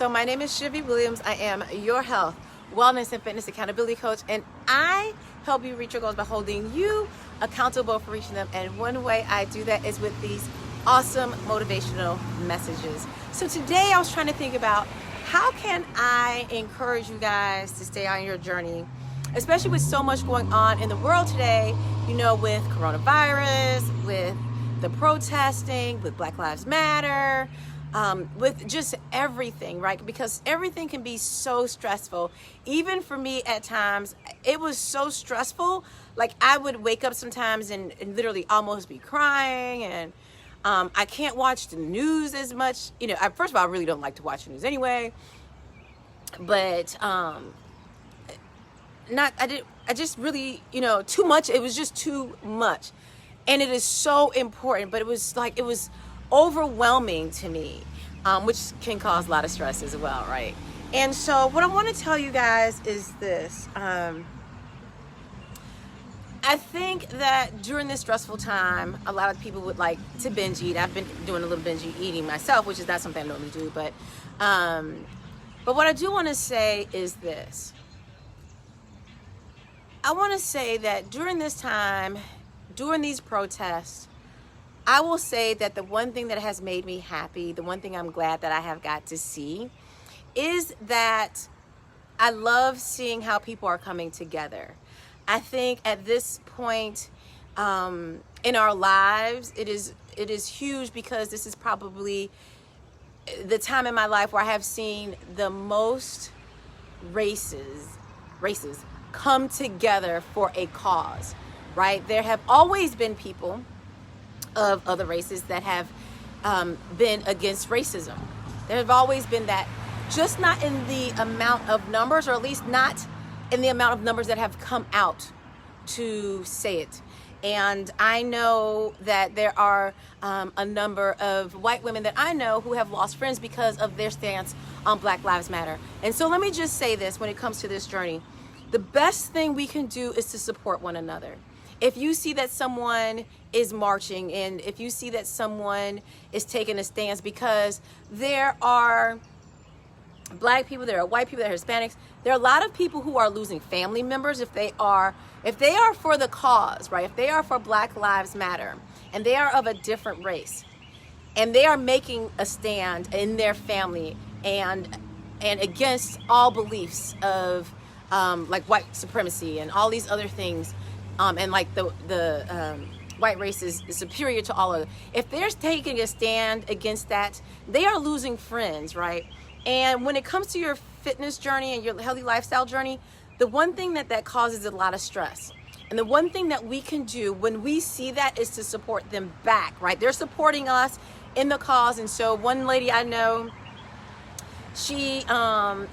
So my name is Shivy Williams. I am your health, wellness, and fitness accountability coach, and I help you reach your goals by holding you accountable for reaching them. And one way I do that is with these awesome motivational messages. So today I was trying to think about how can I encourage you guys to stay on your journey, especially with so much going on in the world today, you know, with coronavirus, with the protesting, with Black Lives Matter, with just everything, right? Because everything can be so stressful. Even for me at times, it was so stressful. Like I would wake up sometimes and literally almost be crying, and I can't watch the news as much. You know, first of all, I really don't like to watch the news anyway, but I just really, you know, too much. It was just too much. And it is so important, but it was overwhelming to me, which can cause a lot of stress as well, right? And so what I want to tell you guys is this. I think that during this stressful time, a lot of people would like to binge eat. I've been doing a little binge eating myself, which is not something I normally do, but what I do want to say is this. I want to say that during this time, during these protests, I will say that the one thing that has made me happy, the one thing I'm glad that I have got to see, is that I love seeing how people are coming together. I think at this point in our lives, it is huge, because this is probably the time in my life where I have seen the most races come together for a cause, right? There have always been people of other races that have been against racism. There have always been that, just not in the amount of numbers, or at least not in the amount of numbers that have come out to say it. And I know that there are a number of white women that I know who have lost friends because of their stance on Black Lives Matter. And so let me just say this when it comes to this journey. The best thing we can do is to support one another. If you see that someone is marching, and if you see that someone is taking a stance, because there are Black people, there are white people, there are Hispanics, there are a lot of people who are losing family members if they are for the cause, right? If they are for Black Lives Matter and they are of a different race and they are making a stand in their family and against all beliefs of like white supremacy and all these other things, and like the white race is superior to all of them. If they're taking a stand against that, they are losing friends, right? And when it comes to your fitness journey and your healthy lifestyle journey, the one thing that causes a lot of stress, and the one thing that we can do when we see that, is to support them back, right? They're supporting us in the cause. And so one lady I know, she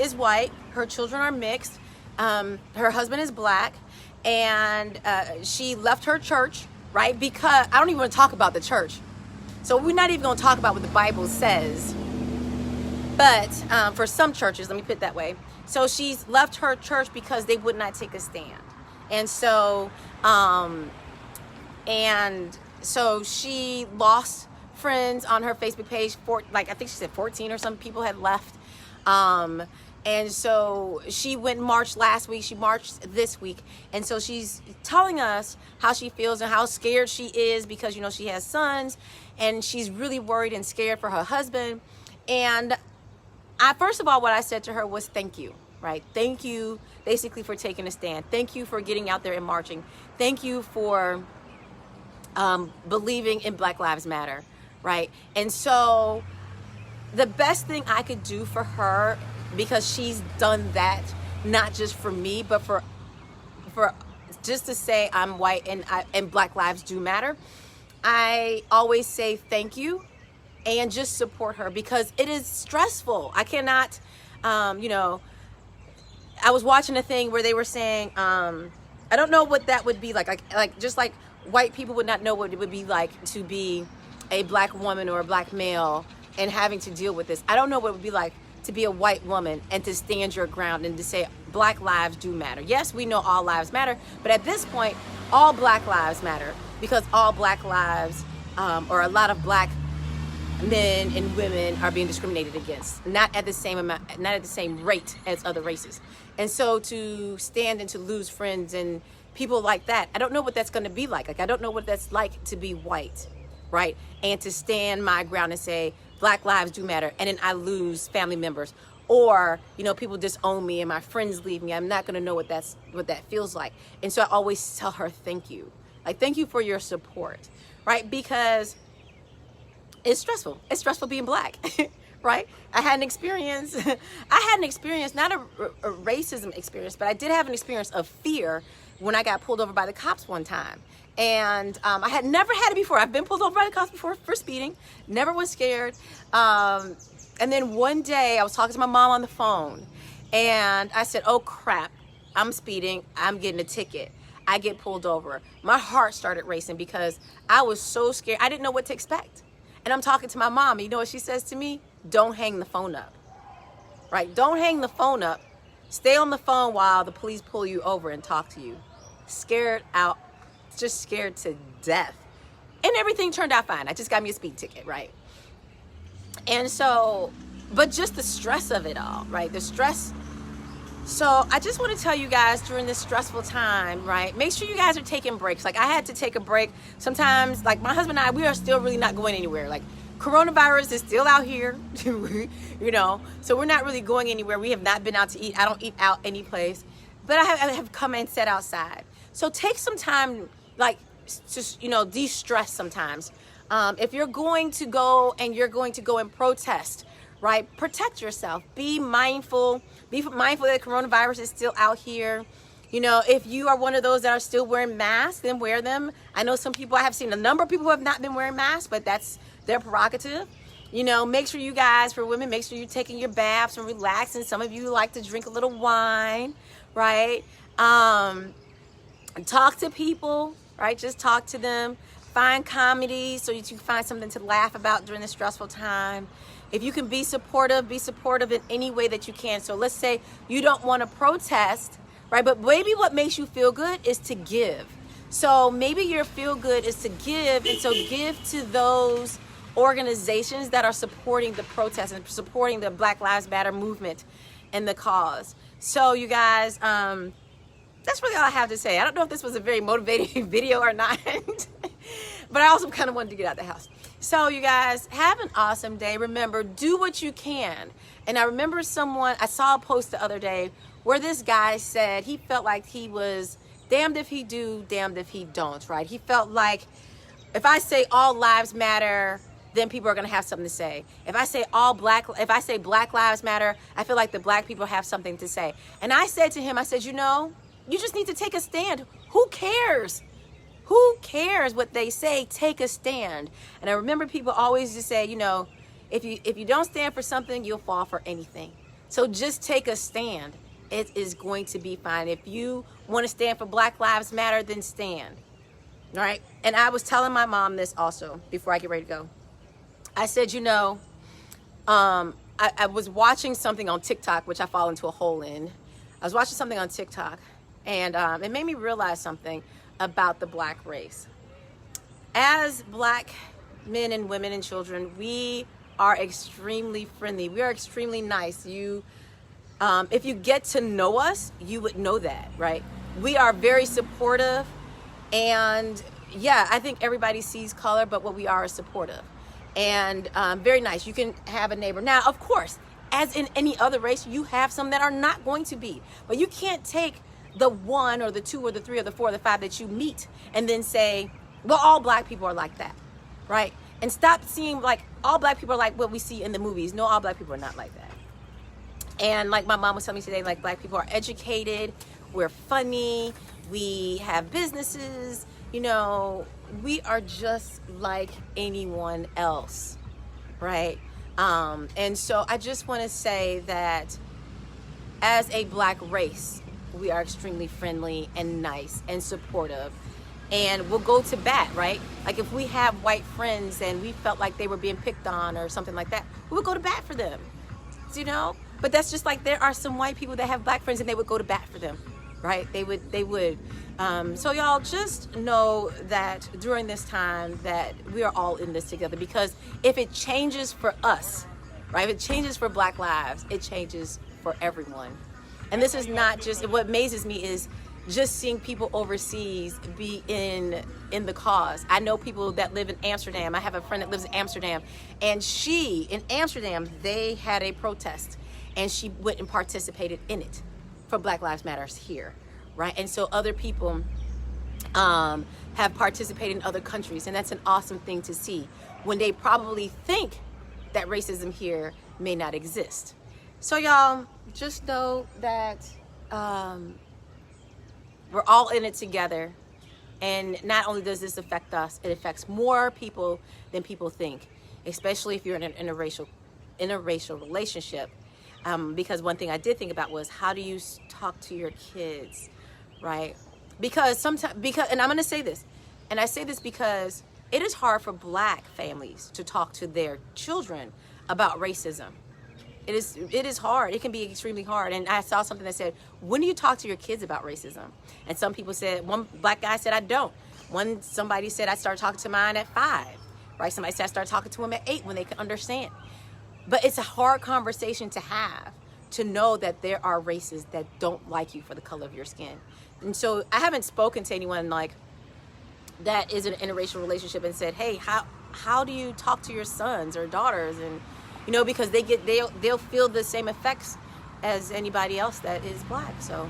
is white, her children are mixed, her husband is Black, and she left her church, right? Because I don't even want to talk about the church. So we're not even going to talk about what the Bible says. But for some churches, let me put it that way. So she's left her church because they would not take a stand. And so she lost friends on her Facebook page. I think she said 14 or some people had left. And so she went and marched last week. She marched this week. And so she's telling us how she feels and how scared she is, because, you know, she has sons and she's really worried and scared for her husband. And first of all, what I said to her was thank you, right? Thank you basically for taking a stand. Thank you for getting out there and marching. Thank you for believing in Black Lives Matter, right? And so the best thing I could do for her, because she's done that, not just for me, but for just to say I'm white and Black lives do matter, I always say thank you and just support her, because it is stressful. I cannot, you know, I was watching a thing where they were saying, I don't know what that would be like just like white people would not know what it would be like to be a Black woman or a Black male and having to deal with this. I don't know what it would be like to be a white woman and to stand your ground and to say Black lives do matter. Yes, we know all lives matter, but at this point, all Black lives matter, because all Black lives, or a lot of Black men and women are being discriminated against, not at the same amount, not at the same rate as other races. And so to stand and to lose friends and people like that, I don't know what that's going to be like. Like, I don't know what that's like to be white, right? And to stand my ground and say, Black lives do matter. And then I lose family members, or, you know, people disown me and my friends leave me. I'm not going to know what that feels like. And so I always tell her, thank you. Like, thank you for your support, right? Because it's stressful. It's stressful being Black, right? I had an experience, not a racism experience, but I did have an experience of fear when I got pulled over by the cops one time. And I had never had it before. I've been pulled over by the cops before for speeding, never was scared. And then one day I was talking to my mom on the phone and I said, oh crap, I'm speeding, I'm getting a ticket. I get pulled over. My heart started racing because I was so scared. I didn't know what to expect. And I'm talking to my mom, and you know what she says to me? Don't hang the phone up, right? Don't hang the phone up. Stay on the phone while the police pull you over and talk to you. Scared out, just scared to death. And everything turned out fine. I just got me a speed ticket, right? And so, but just the stress of it all, right? The stress. So I just want to tell you guys during this stressful time, right? Make sure you guys are taking breaks. Like, I had to take a break. Sometimes, like, my husband and I, we are still really not going anywhere. Like, coronavirus is still out here, you know, so we're not really going anywhere. We have not been out to eat. I don't eat out any place, but I have come and sat outside. So take some time, like, just, you know, de-stress sometimes. If you're going to go and protest, right? Protect yourself. Be mindful. Be mindful that coronavirus is still out here. You know, if you are one of those that are still wearing masks, then wear them. I know some people, I have seen a number of people who have not been wearing masks, but that's their prerogative. You know, make sure you guys, for women, make sure you're taking your baths and relaxing. Some of you like to drink a little wine, right? Talk to people, right? Just talk to them. Find comedy so you can find something to laugh about during this stressful time. If you can be supportive in any way that you can. So let's say you don't want to protest, right? But maybe what makes you feel good is to give. So maybe your feel good is to give, and so give to those organizations that are supporting the protest and supporting the Black Lives Matter movement and the cause. So you guys, that's really all I have to say. I don't know if this was a very motivating video or not, but I also kind of wanted to get out of the house. So you guys, have an awesome day. Remember, do what you can. And I remember I saw a post the other day where this guy said he felt like he was damned if he do, damned if he don't, right? He felt like if I say all lives matter, then people are going to have something to say. If I say Black Lives Matter, I feel like the Black people have something to say. And I said to him, I said, you know, you just need to take a stand. Who cares? Who cares what they say? Take a stand. And I remember people always just say, you know, if you don't stand for something, you'll fall for anything. So just take a stand. It is going to be fine. If you want to stand for Black Lives Matter, then stand. All right? And I was telling my mom this also before I get ready to go. I said, you know, I was watching something on TikTok, which I fall into a hole in. I was watching something on TikTok, and it made me realize something about the Black race. As Black men and women and children, we are extremely friendly. We are extremely nice. If you get to know us, you would know that, right? We are very supportive, and yeah, I think everybody sees color, but what we are is supportive. And very nice. You can have a neighbor. Now, of course, as in any other race, you have some that are not going to be. But you can't take the one or the two or the three or the four or the five that you meet and then say, well, all Black people are like that, right? And stop seeing like all Black people are like what we see in the movies. No, all Black people are not like that. And like my mom was telling me today, like Black people are educated, we're funny, we have businesses, you know, we are just like anyone else, right? And so I just want to say that as a Black race, we are extremely friendly and nice and supportive, and we'll go to bat, right? Like if we have white friends and we felt like they were being picked on or something like that, we would go to bat for them, you know? But that's just like there are some white people that have Black friends and they would go to bat for them. right? They would. So y'all just know that during this time that we are all in this together, because if it changes for us, right? If it changes for Black lives, it changes for everyone. And this is not just, what amazes me is just seeing people overseas be in the cause. I know people that live in Amsterdam. I have a friend that lives in Amsterdam, and in Amsterdam, they had a protest, and she went and participated in it for Black Lives Matters here, right? And so other people have participated in other countries, and that's an awesome thing to see when they probably think that racism here may not exist. So y'all just know that we're all in it together, and not only does this affect us, it affects more people than people think, especially if you're in an interracial relationship. Because one thing I did think about was, how do you talk to your kids, right? Because sometimes, and I'm going to say this, and I say this because it is hard for Black families to talk to their children about racism. It is hard. It can be extremely hard. And I saw something that said, when do you talk to your kids about racism? And some people said, one Black guy said, I don't. Somebody said, I start talking to mine at 5, right? Somebody said, I start talking to them at 8 when they can understand. But it's a hard conversation to have, to know that there are races that don't like you for the color of your skin. And so I haven't spoken to anyone like that is in an interracial relationship and said, hey, how do you talk to your sons or daughters? And you know, because they'll feel the same effects as anybody else that is Black. So,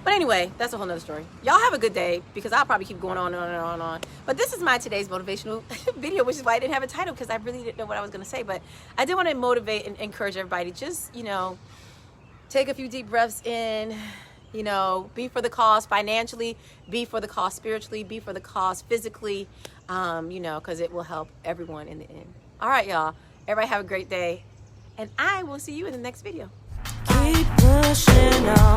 but anyway, that's a whole nother story. Y'all have a good day, because I'll probably keep going on and on and on and on. But this is my today's motivational video, which is why I didn't have a title, because I really didn't know what I was going to say. But I did want to motivate and encourage everybody. Just, you know, take a few deep breaths in. You know, be for the cause financially, be for the cause spiritually, be for the cause physically. You know, because it will help everyone in the end. All right, y'all. Everybody have a great day, and I will see you in the next video. Keep pushing on.